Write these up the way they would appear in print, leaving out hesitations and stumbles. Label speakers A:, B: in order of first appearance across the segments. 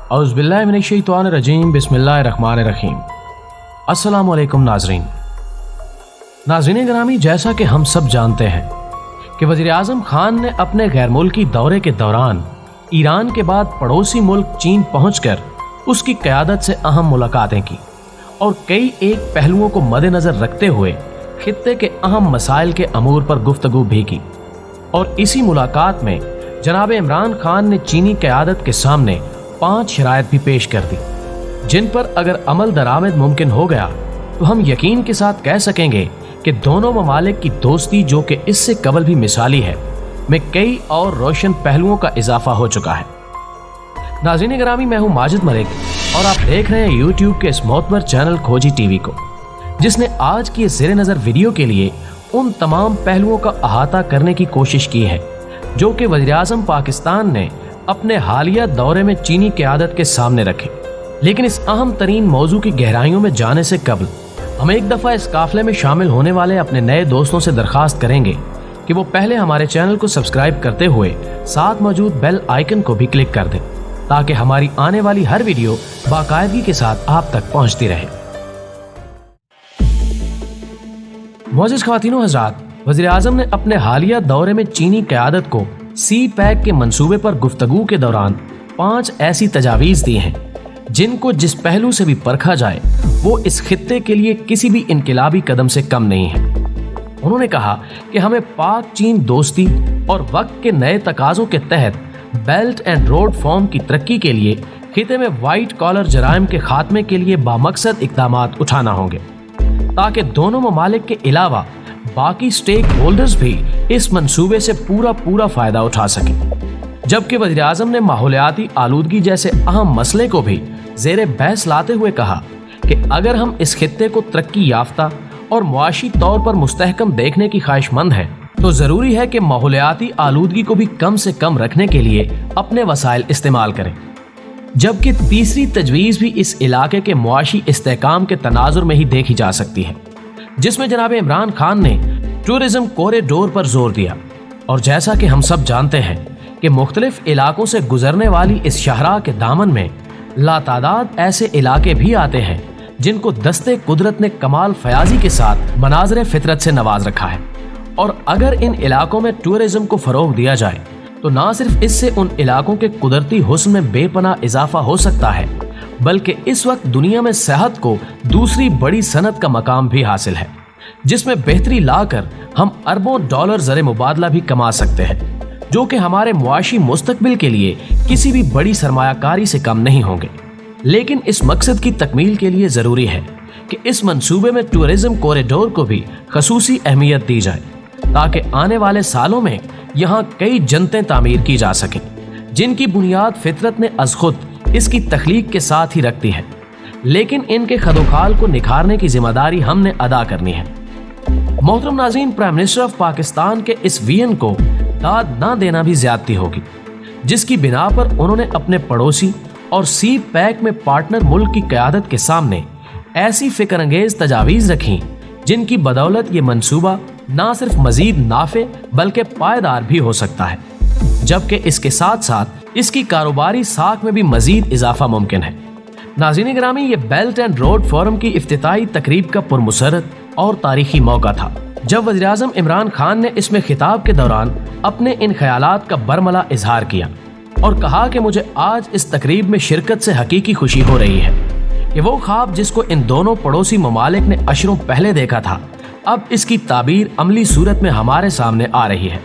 A: औज़ुबिल्लाहि मिनश्शैतानिर्रजीम बिस्मिल्लाहिर्रहमानिर्रहीम। अस्सलामु अलैकुम नाज़रीन गिरामी, जैसा कि हम सब जानते हैं कि वज़ीर आज़म खान ने अपने गैर मुल्की दौरे के दौरान ईरान के बाद पड़ोसी मुल्क चीन पहुंचकर उसकी क़यादत से अहम मुलाकातें की और कई एक पहलुओं को मद्देनज़र रखते हुए खित्ते के अहम मसाइल के अमूर पर गुफ्तगू भी की। और इसी मुलाकात में जनाब इमरान खान ने चीनी क़यादत के सामने 5 शराइत भी पेश कर दी, जिन पर अगर अमल दरामद मुमकिन हो गया तो हम यकीन के साथ कह सकेंगे कि दोनों ममालिक की दोस्ती, जो कि इससे कबल भी मिसाली है, में कई और रोशन पहलुओं का इजाफा हो चुका है। नाज़रीन गिरामी, मैं हूं माजिद मलिक और आप देख रहे हैं यूट्यूब के इस मोतबर चैनल खोजी टीवी को, जिसने आज की इस ज़ेरे नज़र वीडियो के लिए उन तमाम पहलुओं का अहाता करने की कोशिश की है जो कि वज़ीर आज़म पाकिस्तान ने अपने हालिया दौरे में चीनी क़यादत के सामने रखे। लेकिन इस अहम तरीन मौजू की गहराइयों में जाने से कबल हम एक दफ़ा इस काफ़िले में शामिल होने वाले अपने नए दोस्तों से दरख्वास्त करेंगे कि वो पहले हमारे चैनल को सब्सक्राइब करते हुए साथ मौजूद बेल आइकन को भी क्लिक कर दें, ताकि हमारी आने वाली हर वीडियो बाकायदगी के साथ आप तक पहुंचती रहे। मोअज़्ज़िज़ ख़वातीन व हज़रात, वज़ीर आज़म ने अपने हालिया दौरे में चीनी क़यादत को सी पैक के मंसूबे पर गुफ्तगू के दौरान 5 ऐसी तजावीज़ दी हैं जिनको जिस पहलू से भी परखा जाए वो इस खित्ते के लिए किसी भी इनकलाबी कदम से कम नहीं है। उन्होंने कहा कि हमें पाक चीन दोस्ती और वक्त के नए तकाज़ों के तहत बेल्ट एंड रोड फॉर्म की तरक्की के लिए खित्ते में वाइट कॉलर जराइम के खात्मे के लिए बामकसद इक़दामात उठाना होंगे, ताकि दोनों ममालिक के अलावा बाकी स्टेक होल्डर्स भी इस मंसूबे से पूरा फ़ायदा उठा सकें। जबकि वज़ीर आज़म ने माहौलियाती आलूदगी जैसे अहम मसले को भी ज़ेरे बहस लाते हुए कहा कि अगर हम इस खित्ते को तरक्की याफ्ता और मुआशी तौर पर मुस्तहकम देखने की ख्वाहिशमंद हैं तो ज़रूरी है कि माहौलियाती आलूदगी को भी कम से कम रखने के लिए अपने वसाइल इस्तेमाल करें। जबकि तीसरी तजवीज़ भी इस इलाके के मुआशी इस्तेहकाम के तनाजुर में ही देखी जा सकती है, जिसमें जनाब इमरान खान ने टूरिज्म कॉरिडोर पर जोर दिया। और जैसा कि हम सब जानते हैं कि मुख्तलिफ इलाकों से गुजरने वाली इस शाहराह के दामन में लातादाद ऐसे इलाके भी आते हैं जिनको दस्ते कुदरत ने कमाल फयाजी के साथ मनाज़रे फितरत से नवाज रखा है। और अगर इन इलाकों में टूरिज्म को फ़रोग़ दिया जाए तो ना सिर्फ इससे उन इलाकों के कुदरती हुस्न में बेपनाह इजाफा हो सकता है, बल्कि इस वक्त दुनिया में सेहत को दूसरी बड़ी सनत का मकाम भी हासिल है, जिसमें बेहतरी लाकर हम अरबों डॉलर ज़र मुबादला भी कमा सकते हैं, जो कि हमारे मुआशी मुस्तकबिल के लिए किसी भी बड़ी सरमायाकारी से कम नहीं होंगे। लेकिन इस मकसद की तकमील के लिए ज़रूरी है कि इस मंसूबे में टूरिज्म कॉरिडोर को भी खसूसी अहमियत दी जाए, ताकि आने वाले सालों में यहाँ कई जनतें तामीर की जा सकें जिनकी बुनियाद फितरत ने अज़ खुद इसकी तख्लीक के साथ ही रखती है। लेकिन इनके खदोखाल को निखारने की जिम्मेदारी हमने अदा करनी है। मोहतरम नाज़रीन, प्राइम मिनिस्टर ऑफ पाकिस्तान के इस विजन को दाद ना देना भी ज्यादती होगी, जिसकी बिना पर उन्होंने अपने पड़ोसी और सी पैक में पार्टनर मुल्क की क़यादत के सामने ऐसी फिक्र अंगेज तजावीज़ रखी जिनकी बदौलत ये मंसूबा ना सिर्फ मजीद नाफे बल्कि पायदार भी हो सकता है, जबकि इसके साथ साथ इसकी कारोबारी साख में भी मजीद इजाफा मुमकिन है। नाज़रीन गिरामी, ये बेल्ट एंड रोड फोरम की इफ्तिताई तकरीब का पुरमसरत और तारीखी मौका था, जब वज़ीर आज़म इमरान खान ने इसमें खिताब के दौरान अपने इन ख्यालात का बरमला इजहार किया और कहा कि मुझे आज इस तकरीब में शिरकत से हकीकी खुशी हो रही है कि वो ख्वाब जिसको इन दोनों पड़ोसी ममालिक ने अशरों पहले देखा था, अब इसकी ताबीर अमली सूरत में हमारे सामने आ रही है।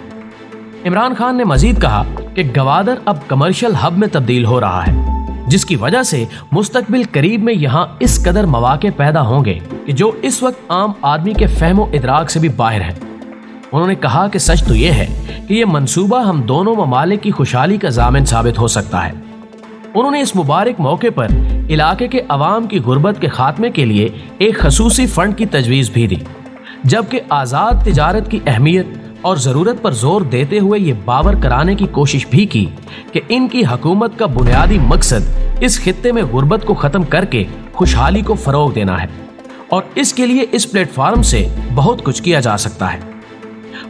A: इमरान खान ने मजीद कहा कि गवादर अब कमर्शियल हब में तब्दील हो रहा है, जिसकी वजह से मुस्तकबिल करीब में यहाँ इस कदर मौके पैदा होंगे कि जो इस वक्त आम आदमी के फहमो इदराक से भी बाहर है। उन्होंने कहा कि सच तो ये है कि ये मंसूबा हम दोनों ममालिक की खुशहाली का ज़ामिन साबित हो सकता है। उन्होंने इस मुबारक मौके पर इलाके के अवाम की गुर्बत के खात्मे के लिए एक खसूसी फंड की तजवीज़ भी दी, जबकि आज़ाद तिजारत की अहमियत और ज़रूरत पर जोर देते हुए ये बावर कराने की कोशिश भी की कि इनकी हुकूमत का बुनियादी मकसद इस खित्ते में गुर्बत को ख़त्म करके खुशहाली को फ़रोग़ देना है और इसके लिए इस प्लेटफार्म से बहुत कुछ किया जा सकता है।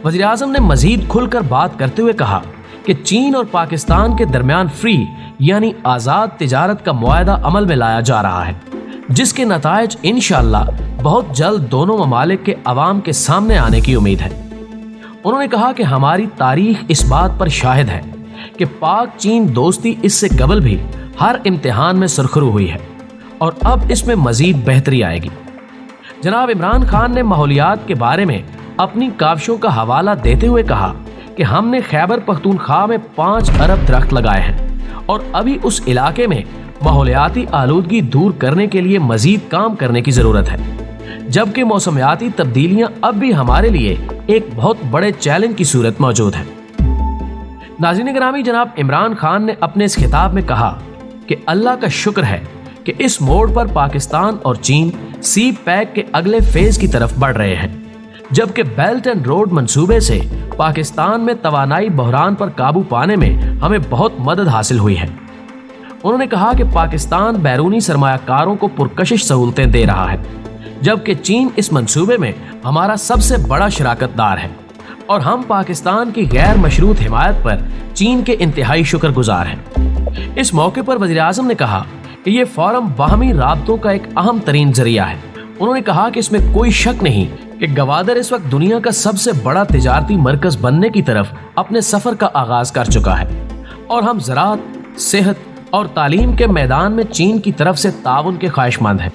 A: वज़ीर आज़म ने मज़ीद खुलकर बात करते हुए कहा کہ چین اور پاکستان کے درمیان فری یعنی آزاد تجارت کا معاہدہ عمل میں لایا جا رہا ہے، جس کے نتائج انشاءاللہ بہت جلد دونوں ممالک کے عوام کے سامنے آنے کی امید ہے۔ انہوں نے کہا کہ ہماری تاریخ اس بات پر شاہد ہے کہ پاک چین دوستی اس سے قبل بھی ہر امتحان میں سرخرو ہوئی ہے اور اب اس میں مزید بہتری آئے گی۔ جناب عمران خان نے ماحولیات کے بارے میں اپنی کاوشوں کا حوالہ دیتے ہوئے کہا کہ ہم نے خیبر پختونخوا میں 5 ارب درخت لگائے ہیں اور ابھی اس علاقے میں ماحولیاتی آلودگی دور کرنے کے لیے مزید کام کرنے کی ضرورت ہے، جبکہ موسمیاتی تبدیلیاں اب بھی ہمارے لیے ایک بہت بڑے چیلنج کی صورت موجود ہیں۔ ناظرین گرامی، جناب عمران خان نے اپنے اس خطاب میں کہا کہ اللہ کا شکر ہے کہ اس موڑ پر پاکستان اور چین سی پیک کے اگلے فیز کی طرف بڑھ رہے ہیں، جبکہ بیلٹ اینڈ روڈ منصوبے سے پاکستان میں توانائی بحران پر قابو پانے میں ہمیں بہت مدد حاصل ہوئی ہے۔ انہوں نے کہا کہ پاکستان بیرونی سرمایہ کاروں کو پرکشش سہولتیں دے رہا ہے، جبکہ چین اس منصوبے میں ہمارا سب سے بڑا شراکت دار ہے اور ہم پاکستان کی غیر مشروط حمایت پر چین کے انتہائی شکر گزار ہیں۔ اس موقع پر وزیر اعظم نے کہا کہ یہ فورم باہمی رابطوں کا ایک اہم ترین ذریعہ ہے۔ انہوں نے کہا کہ اس میں کوئی شک نہیں کہ گوادر اس وقت دنیا کا سب سے بڑا تجارتی مرکز بننے کی طرف اپنے سفر کا آغاز کر چکا ہے اور ہم زراعت، صحت اور تعلیم کے میدان میں چین کی طرف سے تعاون کے خواہش مند ہیں،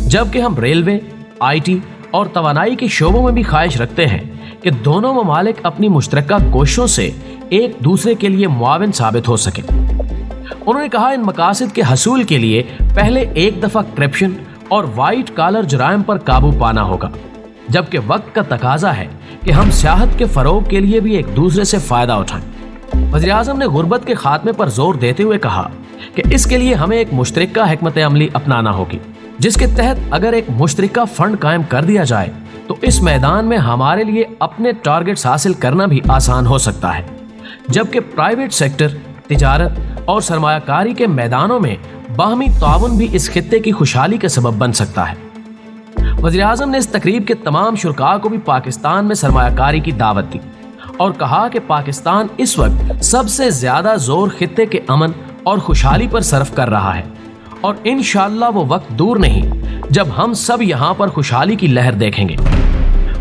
A: جبکہ ہم ریلوے، آئی ٹی اور توانائی کے شعبوں میں بھی خواہش رکھتے ہیں کہ دونوں ممالک اپنی مشترکہ کوششوں سے ایک دوسرے کے لیے معاون ثابت ہو سکیں۔ انہوں نے کہا ان مقاصد کے حصول کے لیے پہلے ایک دفعہ کرپشن اور وائٹ کالر جرائم پر قابو پانا ہوگا، جبکہ وقت کا تقاضا ہے کہ ہم سیاحت کے فروغ کے لیے بھی ایک دوسرے سے فائدہ اٹھائیں۔ وزیر اعظم نے غربت کے خاتمے پر زور دیتے ہوئے کہا کہ اس کے لیے ہمیں ایک مشترکہ حکمت عملی اپنانا ہوگی، جس کے تحت اگر ایک مشترکہ فنڈ قائم کر دیا جائے تو اس میدان میں ہمارے لیے اپنے ٹارگٹس حاصل کرنا بھی آسان ہو سکتا ہے، جبکہ پرائیویٹ سیکٹر، تجارت اور سرمایہ کاری کے میدانوں میں باہمی تعاون بھی اس خطے کی خوشحالی کا سبب بن سکتا ہے۔ وزیر اعظم نے اس تقریب کے تمام شرکاء کو بھی پاکستان میں سرمایہ کاری کی دعوت دی اور کہا کہ پاکستان اس وقت سب سے زیادہ زور خطے کے امن اور خوشحالی پر صرف کر رہا ہے اور انشاءاللہ وہ وقت دور نہیں جب ہم سب یہاں پر خوشحالی کی لہر دیکھیں گے۔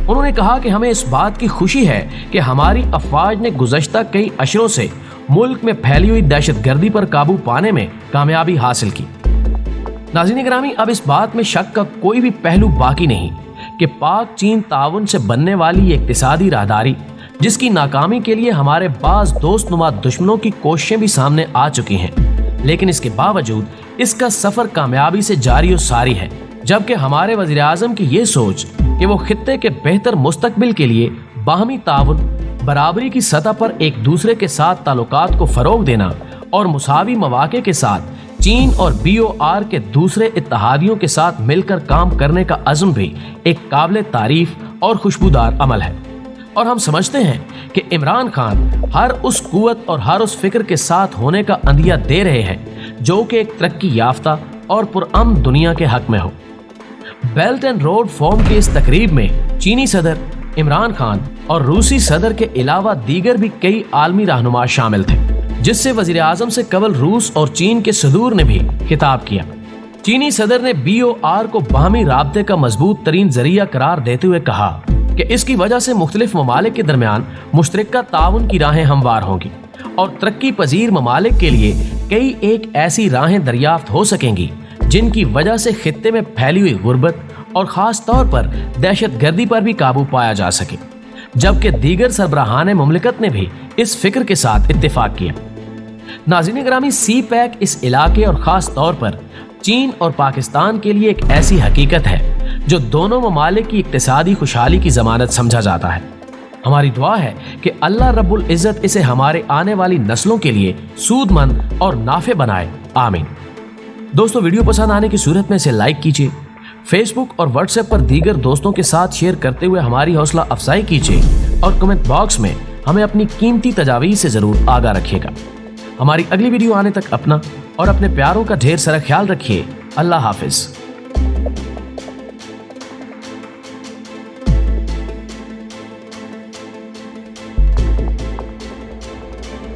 A: انہوں نے کہا کہ ہمیں اس بات کی خوشی ہے کہ ہماری افواج نے گزشتہ کئی اشروں سے ملک میں پھیلی ہوئی دہشت گردی پر قابو پانے میں کامیابی حاصل کی۔ ناظرین گرامی، اب اس بات میں شک کا کوئی بھی پہلو باقی نہیں کہ پاک چین تعاون سے بننے والی یہ اقتصادی راہداری، جس کی ناکامی کے لیے ہمارے بعض دوست نما دشمنوں کی کوششیں بھی سامنے آ چکی ہیں، لیکن اس کے باوجود اس کا سفر کامیابی سے جاری و ساری ہے، جبکہ ہمارے وزیر اعظم کی یہ سوچ کہ وہ خطے کے بہتر مستقبل کے لیے باہمی تعاون، برابری کی سطح پر ایک دوسرے کے ساتھ تعلقات کو فروغ دینا اور مساوی مواقع کے ساتھ چین اور BOR کے دوسرے اتحادیوں کے ساتھ مل کر کام کرنے کا عزم بھی ایک قابل تعریف اور خوشبودار عمل ہے، اور ہم سمجھتے ہیں کہ عمران خان ہر اس قوت اور ہر اس فکر کے ساتھ ہونے کا عندیہ دے رہے ہیں جو کہ ایک ترقی یافتہ اور پرامن دنیا کے حق میں ہو۔ بیلٹ اینڈ روڈ فورم کی اس تقریب میں چینی صدر عمران خان اور روسی صدر کے علاوہ دیگر بھی کئی عالمی رہنما شامل تھے، جس سے وزیر اعظم سے قبل روس اور چین کے صدور نے بھی خطاب کیا۔ چینی صدر نے BOR کو باہمی رابطے کا مضبوط ترین ذریعہ قرار دیتے ہوئے کہا کہ اس کی وجہ سے مختلف ممالک کے درمیان مشترکہ تعاون کی راہیں ہموار ہوں گی اور ترقی پذیر ممالک کے لیے کئی ایک ایسی راہیں دریافت ہو سکیں گی جن کی وجہ سے خطے میں پھیلی ہوئی غربت اور خاص طور پر دہشت گردی پر بھی قابو پایا جا سکے، جبکہ دیگر سربراہان مملکت نے بھی اس فکر کے ساتھ اتفاق کیا۔ ناظرین گرامی، سی پیک اس علاقے اور خاص طور پر چین اور پاکستان کے لیے ایک ایسی حقیقت ہے جو دونوں ممالک کی اقتصادی خوشحالی کی ضمانت سمجھا جاتا ہے۔ ہماری دعا ہے کہ اللہ رب العزت اسے ہمارے آنے والی نسلوں کے لیے سود مند اور نافع بنائے، آمین۔ دوستو، ویڈیو پسند آنے کی صورت میں اسے لائک کیجیے، فیس بک اور واٹس ایپ پر دیگر دوستوں کے ساتھ شیئر کرتے ہوئے ہماری حوصلہ افزائی کیجیے اور کمنٹ باکس میں ہمیں اپنی قیمتی تجاویز سے ضرور آگاہ رکھیے گا۔ ہماری اگلی ویڈیو آنے تک اپنا اور اپنے پیاروں کا ڈھیر سارا خیال رکھیے۔ اللہ حافظ۔